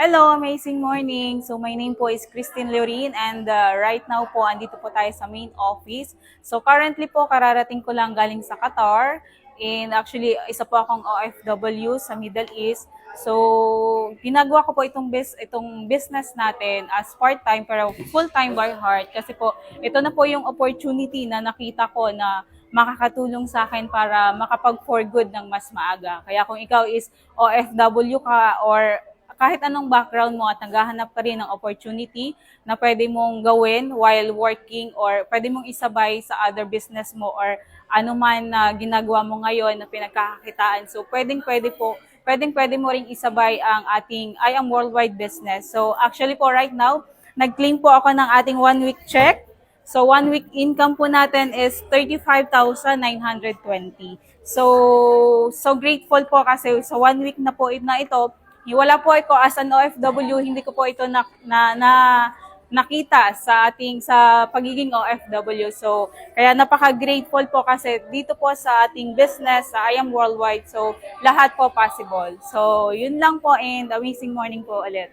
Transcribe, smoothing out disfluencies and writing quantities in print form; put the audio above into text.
Hello, amazing morning. So my name po is Christine Leorin and right now po andito po tayo sa main office. So currently po kararating ko lang galing sa Qatar and actually isa po akong OFW sa Middle East. So ginagawa ko po itong business natin as part-time pero full-time by heart kasi po ito na po yung opportunity na nakita ko na makakatulong sa akin para makapag-for good ng mas maaga. Kaya kung ikaw is OFW ka or kahit anong background mo at naghahanap ka rin ng opportunity na pwede mong gawin while working or pwede mong isabay sa other business mo or ano man na ginagawa mo ngayon na pinagkakakitaan. So, pwedeng-pwede mo ring isabay ang ating I Am Worldwide business. So, actually po right now, nag-claim po ako ng ating 1 week check. So, 1 week income po natin is 35,920. So grateful po kasi sa 1 week na po na ito, wala po ako as an OFW, hindi ko po ito nakita sa pagiging OFW. So, kaya napaka-grateful po kasi dito po sa ating business, sa I Am Worldwide, so lahat po possible. So, yun lang po and amazing morning po ulit.